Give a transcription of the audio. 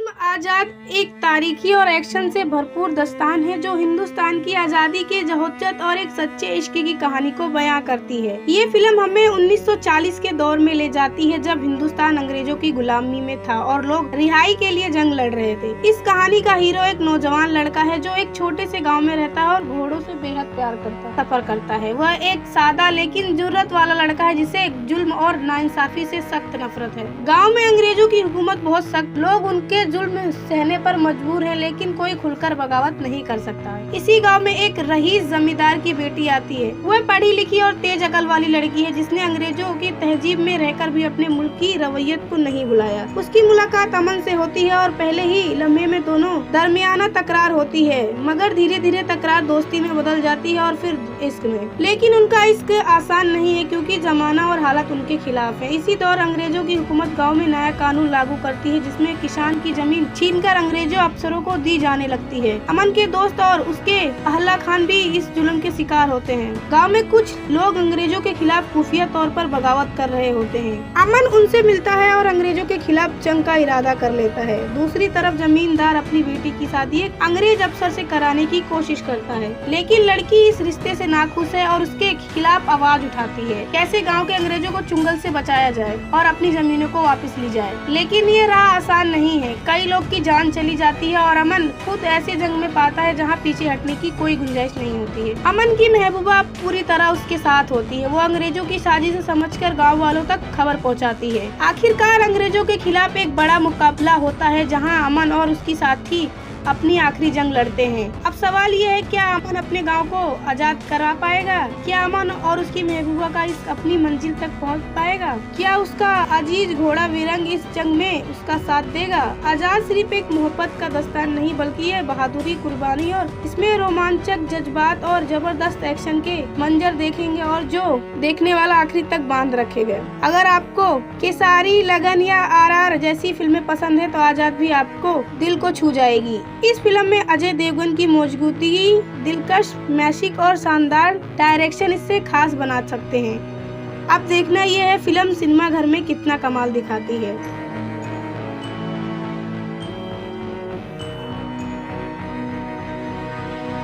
Film आजाद एक तारीखी और एक्शन से भरपूर दास्तान है जो हिंदुस्तान की आजादी के जहोज्जत और एक सच्चे इश्क की कहानी को बयां करती है। ये फिल्म हमें 1940 के दौर में ले जाती है जब हिंदुस्तान अंग्रेजों की गुलामी में था और लोग रिहाई के लिए जंग लड़ रहे थे। इस कहानी का हीरो एक नौजवान लड़का है जो एक छोटे से गाँव में रहता है और घोड़ों से बेहद प्यार करता है, सफर करता है। वह एक सादा लेकिन जुर्रत वाला लड़का है जिसे जुल्म और नाइंसाफी से सख्त नफरत है। गाँव में अंग्रेजों की हुकूमत बहुत सख्त, लोग उनके जुल्म सहने पर मजबूर है लेकिन कोई खुलकर बगावत नहीं कर सकता है। इसी गांव में एक रईस जमींदार की बेटी आती है। वह पढ़ी लिखी और तेज अकल वाली लड़की है जिसने अंग्रेजों की तहजीब में रहकर भी अपने मुल्क की रवैयत को नहीं भुलाया। उसकी मुलाकात अमन से होती है और पहले ही लम्हे में दोनों दरमियाना तकरार होती है, मगर धीरे धीरे तकरार दोस्ती में बदल जाती है और फिर इश्क में। लेकिन उनका इश्क आसान नहीं है क्योंकि जमाना और हालत उनके खिलाफ है। इसी दौर अंग्रेजों की हुकूमत गाँव में नया कानून लागू करती है जिसमें किसान की जमीन छीनकर अंग्रेजों अफसरों को दी जाने लगती है। अमन के दोस्त और उसके अहला खान भी इस जुल्म के शिकार होते हैं। गांव में कुछ लोग अंग्रेजों के खिलाफ खुफिया तौर पर बगावत कर रहे होते हैं। अमन उनसे मिलता है और अंग्रेजों के खिलाफ जंग का इरादा कर लेता है। दूसरी तरफ जमींदार अपनी बेटी की शादी एक अंग्रेज अफसर से कराने की कोशिश करता है, लेकिन लड़की इस रिश्ते से नाखुश है और उसके खिलाफ आवाज उठाती है कैसे गाँव के अंग्रेजों को चुंगल से बचाया जाए और अपनी जमीनों को वापस ली जाए। लेकिन ये राह आसान नहीं है, कई लोग की जान चली जाती है और अमन खुद ऐसे जंग में पाता है जहां पीछे हटने की कोई गुंजाइश नहीं होती है। अमन की महबूबा पूरी तरह उसके साथ होती है। वो अंग्रेजों की साजिश समझकर गांव वालों तक खबर पहुंचाती है। आखिरकार अंग्रेजों के खिलाफ एक बड़ा मुकाबला होता है जहां अमन और उसकी साथी अपनी आखिरी जंग लड़ते हैं। अब सवाल ये है, क्या अमन अपने गांव को आजाद करा पाएगा? क्या अमन और उसकी महबूबा का इस अपनी मंजिल तक पहुंच पाएगा? क्या उसका अजीज घोड़ा विरंग इस जंग में उसका साथ देगा? आजाद सिर्फ एक मोहब्बत का दास्तान नहीं बल्कि है बहादुरी, कुर्बानी और इसमें रोमांचक जज्बात और जबरदस्त एक्शन के मंजर देखेंगे और जो देखने वाला आखिरी तक बांध रखेगा। अगर आपको केसारी, लगन या RR जैसी फिल्में पसंद है तो आजाद भी आपको दिल को छू जाएगी। इस फिल्म में अजय देवगन की मौजूदगी, दिलकश मैजिक और शानदार डायरेक्शन इससे खास बना सकते हैं। अब देखना यह है फिल्म सिनेमा घर में कितना कमाल दिखाती है।